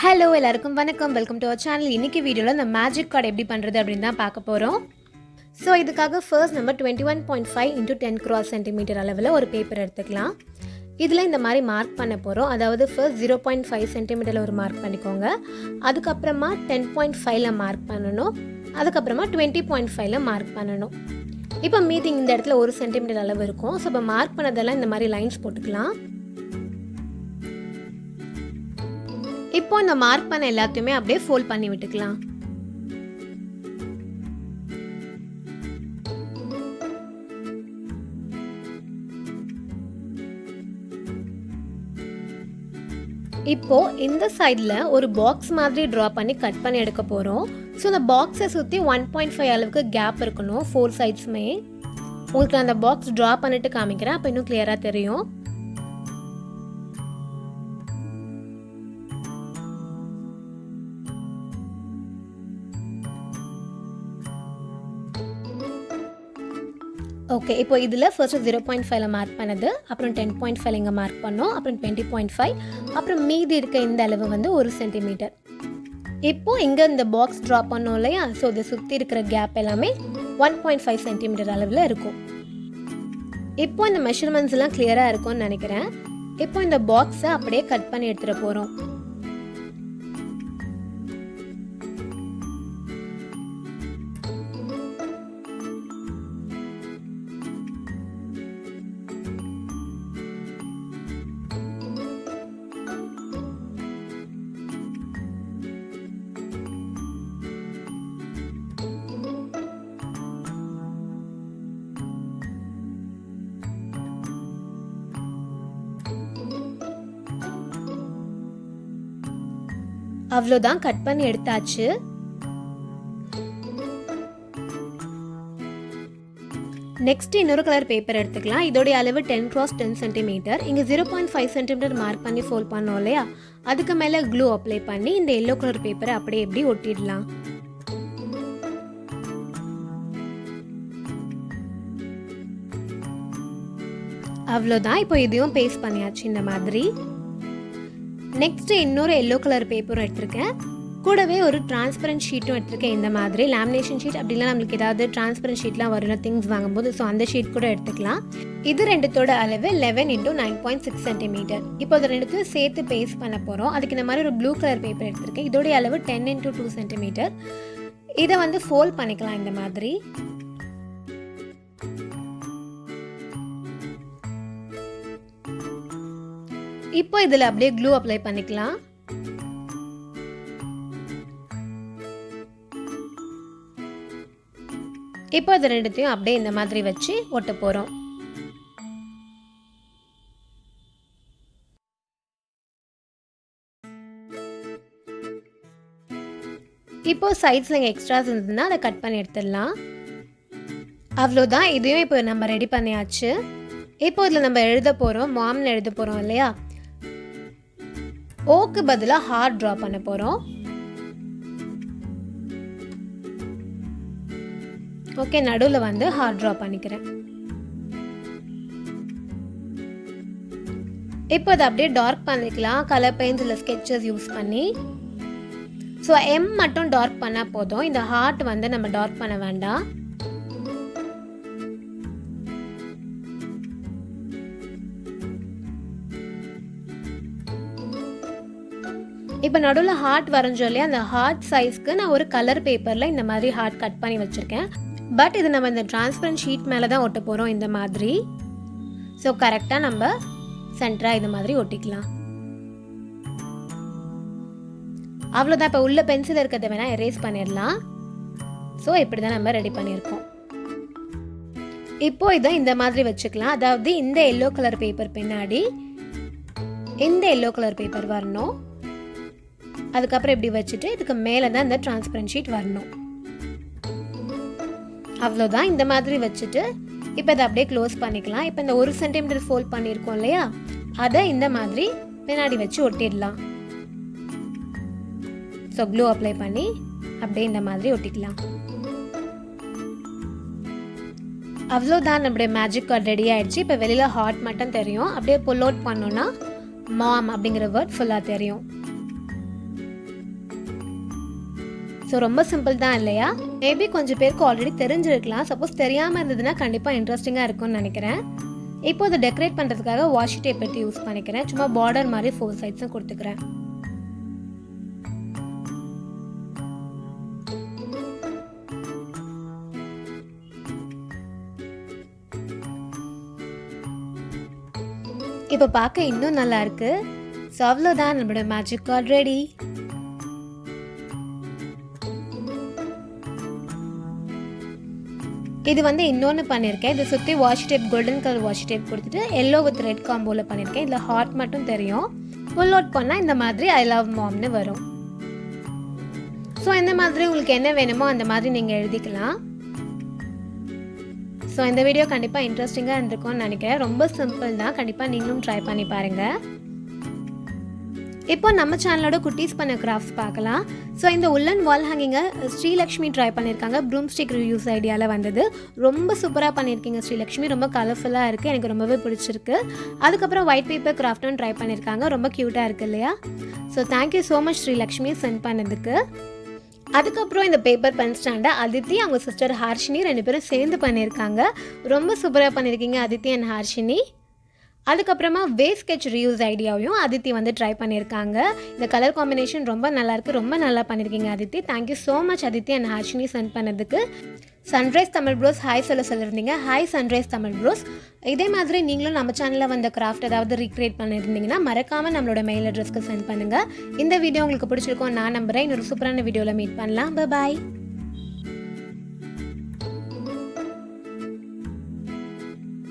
Hello எல்லாருக்கும் வணக்கம். Welcome to our channel. இன்றைக்கி வீடியோவில் இந்த மேஜிக் கார்டு எப்படி பண்ணுறது அப்படின்னு தான் பார்க்க போகிறோம். ஸோ இதுக்காக ஃபர்ஸ்ட் நம்ம 21.5 × 10 × cm அளவில் ஒரு பேப்பர் எடுத்துக்கலாம். இதில் இந்த மாதிரி மார்க் பண்ண போகிறோம். அதாவது ஃபர்ஸ்ட் 0.5 cm ஒரு மார்க் பண்ணிக்கோங்க. அதுக்கப்புறமா 10.5 மார்க் பண்ணணும். அதுக்கப்புறமா 20.5 மார்க் பண்ணணும். இப்போ மீதி இந்த இடத்துல 1 cm அளவு இருக்கும். ஸோ இப்போ மார்க் பண்ணதெல்லாம் இந்த மாதிரி லைன்ஸ் போட்டுக்கலாம். இப்போ இந்த மார்க் பண்ண எல்லாத்தையுமே அப்படியே ஃபோல்ட் பண்ணி விட்டுக்கலாம். இப்போ இந்த சைடில் ஒரு பாக்ஸ் மாதிரி ட்ரா பண்ணி கட் பண்ணி எடுக்க போகிறோம். ஸோ இந்த பாக்ஸை சுற்றி 1.5 அளவுக்கு கேப் இருக்கணும் 4 சைட்ஸுமே. உங்களுக்கு அந்த பாக்ஸ் ட்ரா பண்ணிட்டு காமிக்கிறேன், அப்போ இன்னும் கிளியராக தெரியும். ஓகே, இப்போ இதில் ஃபர்ஸ்ட்டு 0.5 மார்க் பண்ணது, அப்புறம் 10.5 இங்கே மார்க் பண்ணோம், அப்புறம் 20.5, அப்புறம் மீதி இருக்க இந்த அளவு வந்து 1 cm. இப்போது இங்கே இந்த பாக்ஸ் ட்ரா பண்ணோம் இல்லையா, ஸோ இதை சுற்றி இருக்கிற கேப் எல்லாமே 1.5 cm அளவில் இருக்கும். இப்போ இந்த மெஷர்மெண்ட்ஸ்லாம் கிளியராக இருக்கும்னு நினைக்கிறேன். இப்போ இந்த பாக்ஸை அப்படியே கட் பண்ணி எடுத்துகிட்டு போகிறோம். அவ்வளோதான், கட் பண்ணி எடுத்தாச்சு. நெக்ஸ்ட் இன்னொரு கலர் பேப்பர் எடுத்துக்கலாம். இதோடைய அளவு 10 × 10 cm. இங்கே 0.5 cm மார்க் பண்ணி ஃபோல்ட் பண்ணோம் இல்லையா, அதுக்கு மேலே க்ளூ அப்ளை பண்ணி இந்த எல்லோ கலர் பேப்பரை அப்படியே எப்படி ஒட்டிடலாம். அவ்வளோதான், இப்போ இதையும் பேஸ்ட் பண்ணியாச்சு இந்த மாதிரி. நெக்ஸ்ட் இன்னொரு எல்லோ கலர் பேப்பரும் எடுத்திருக்கேன். கூடவே ஒரு டிரான்ஸ்பரண்ட் ஷீட்டும் எடுத்திருக்கேன். இந்த மாதிரி லேமினேஷன் ஷீட் அப்படிலாம் நம்மளுக்கு ஏதாவது டிரான்ஸ்பரண்ட் ஷீட்லாம் வரும் திங்ஸ் வாங்கும்போது, ஸோ அந்த ஷீட் கூட எடுத்துக்கலாம். இது ரெண்டுத்தோட அளவு 11 × 9.6 cm. இப்போ அது ரெண்டுத்தையும் சேர்த்து பேஸ்ட் பண்ண போகிறோம். அதுக்கு இந்த மாதிரி ஒரு ப்ளூ கலர் பேப்பர் எடுத்திருக்கேன். இதோடைய அளவு 10 × 2 cm. இதை வந்து ஃபோல்ட் பண்ணிக்கலாம் இந்த மாதிரி. இப்போ இதில் அப்படியே க்ளூ அப்ளை பண்ணிக்கலாம். இப்போ இது ரெண்டுத்தையும் அப்படியே இந்த மாதிரி வச்சு ஒட்ட போகிறோம். இப்போ சைட்ஸில் இங்கே எக்ஸ்ட்ராஸ் இருந்ததுன்னா அதை கட் பண்ணி எடுத்துடலாம். அவ்வளோதான், இதையும் இப்போ நம்ம ரெடி பண்ணியாச்சு. இப்போ இதில் நம்ம எழுத போகிறோம், மாம்னு எழுத போகிறோம் இல்லையா, ஓக்கு பதிலாக ஹார்ட் ட்ரா பண்ண போகிறோம். ஓகே, நடுவில் வந்து ஹார்ட் ட்ரா பண்ணிக்கிறேன். இப்போ அதை அப்படியே டார்க் பண்ணிக்கலாம் கலர் பெயிண்ட்ஸ் இல்லை ஸ்கெட்சஸ் யூஸ் பண்ணி. ஸோ எம் மட்டும் டார்க் பண்ணால் போதும், இந்த ஹார்ட் வந்து நம்ம டார்க் பண்ண வேண்டாம். இப்போ நடுவில் ஹார்ட் வரைஞ்சோம் இல்லையா, அந்த ஹார்ட் சைஸ்க்கு நான் ஒரு கலர் பேப்பரில் இந்த மாதிரி ஹார்ட் கட் பண்ணி வச்சுருக்கேன். பட் இது நம்ம இந்த டிரான்ஸ்பரண்ட் ஷீட் மேலே தான் ஒட்ட போகிறோம் இந்த மாதிரி. ஸோ கரெக்டாக நம்ம சென்டராக இது மாதிரி ஒட்டிக்கலாம். அவ்வளோதான், இப்போ உள்ள பென்சில் இருக்கிறத வேணால் எரேஸ் பண்ணிடலாம். ஸோ இப்படி தான் நம்ம ரெடி பண்ணியிருக்கோம். இப்போ இதை இந்த மாதிரி வச்சுக்கலாம். அதாவது இந்த எல்லோ கலர் பேப்பர் பின்னாடி இந்த எல்லோ கலர் பேப்பர் வரணும். அதுக்கப்புறம் இப்படி வச்சுட்டு இதுக்கு மேலே தான் இந்த டிரான்ஸ்பரண்ட் ஷீட் வரணும். அவ்வளோதான், இந்த மாதிரி வச்சுட்டு இப்போ இதை அப்படியே க்ளோஸ் பண்ணிக்கலாம். இப்போ இந்த 1 cm ஃபோல்ட் பண்ணியிருக்கோம் இல்லையா, அதை இந்த மாதிரி பின்னாடி வச்சு ஒட்டிடலாம். ஸோ க்ளூ அப்ளை பண்ணி அப்படியே இந்த மாதிரி ஒட்டிக்கலாம். அவ்வளோதான், நம்மளுடைய மேஜிக் கார்டு ரெடி ஆகிடுச்சு. இப்போ வெளியில் ஹார்ட் மட்டும் தெரியும். அப்படியே புல் அவுட் பண்ணோன்னா மாம் அப்படிங்கிற வேர்ட் ஃபுல்லாக தெரியும். ஸோ ரொம்ப சிம்பிள் தான் இல்லையா? மேபி கொஞ்சம் பேருக்கு ஆல்ரெடி தெரிஞ்சிருக்கலாம். சப்போஸ் தெரியாமல் இருந்ததுன்னா கண்டிப்பாக இன்ட்ரெஸ்டிங்காக இருக்கும்னு நினைக்கிறேன். இப்போ அதை டெக்கரேட் பண்ணுறதுக்காக வாஷி டேப் எடுத்து யூஸ் பண்ணிக்கிறேன். சும்மா பார்டர் மாதிரி 4 சைட்ஸும் கொடுத்துக்கிறேன். இப்போ பார்க்க இன்னும் நல்லா இருக்கு. ஸோ அவ்வளோதான், நம்மளோட மேஜிக் கார்டு ரெடி. இது வந்து இன்னொன்று பண்ணியிருக்கேன். இதை சுற்றி washi tape, golden colour washi tape கொடுத்துட்டு எல்லோ வித் ரெட் காம்போவில் பண்ணியிருக்கேன். இதில் ஹார்ட் மட்டும் தெரியும். புல் அவுட் பண்ணால் இந்த மாதிரி ஐ லவ் மாம்னு வரும். ஸோ இந்த மாதிரி உங்களுக்கு என்ன வேணுமோ அந்த மாதிரி நீங்கள் எழுதிக்கலாம். ஸோ இந்த வீடியோ கண்டிப்பாக இன்ட்ரெஸ்டிங்காக இருந்திருக்கும்னு நினைக்கிறேன். ரொம்ப சிம்பிள் தான், கண்டிப்பாக நீங்களும் ட்ரை பண்ணி பாருங்கள். இப்போ நம்ம சேனலோட குட்டீஸ் பண்ண கிராஃப்ட்ஸ் பார்க்கலாம். ஸோ இந்த உள்ளன் வால் ஹேங்கிங்கை ஸ்ரீலக்ஷ்மி ட்ரை பண்ணியிருக்காங்க. ப்ரூம் ஸ்டிக் ரிவ்யூஸ் ஐடியாவில் வந்தது. ரொம்ப சூப்பராக பண்ணியிருக்கீங்க ஸ்ரீலக்ஷ்மி. ரொம்ப கலர்ஃபுல்லாக இருக்குது, எனக்கு ரொம்பவே பிடிச்சிருக்கு. அதுக்கப்புறம் ஒயிட் பேப்பர் கிராஃப்ட்டும் ட்ரை பண்ணியிருக்காங்க. ரொம்ப க்யூட்டாக இருக்குது இல்லையா? So thank you so much Srilakshmi sent பண்ணதுக்கு. அதுக்கப்புறம் இந்த பேப்பர் பென் ஸ்டாண்டை அதித்தி அவங்க சிஸ்டர் ஹர்ஷினி 2 பேரும் சேர்ந்து பண்ணியிருக்காங்க. ரொம்ப சூப்பராக பண்ணியிருக்கீங்க அதித்தி அண்ட் ஹர்ஷினி. அதுக்கப்புறமா வேவ் ஸ்கெட்ச் ரீயூஸ் ஐடியாவையும் அதித்தி வந்து ட்ரை பண்ணியிருக்காங்க. இந்த கலர் காம்பினேஷன் ரொம்ப நல்லாயிருக்கு, ரொம்ப நல்லா பண்ணியிருக்கீங்க Aditi. Thank you so much Aditi and Harshini sent பண்ணதுக்கு. சன்ரைஸ் தமிழ் ப்ரோஸ் ஹாய் சொல்லியிருந்தீங்க. Hi sunrise Tamil bros. இதே மாதிரி நீங்களும் நம்ம சேனலில் வந்த கிராஃப்ட் ஏதாவது ரீக்ரியேட் பண்ணியிருந்தீங்கன்னா மறக்காமல் நம்மளோட மெயில் அட்ரஸ்க்கு சென்ட் பண்ணுங்கள். இந்த வீடியோ உங்களுக்கு பிடிச்சிருக்கோம் நான் நம்புகிறேன். இன்னொரு சூப்பரான வீடியோவில் மீட் பண்ணலாம். பாய்.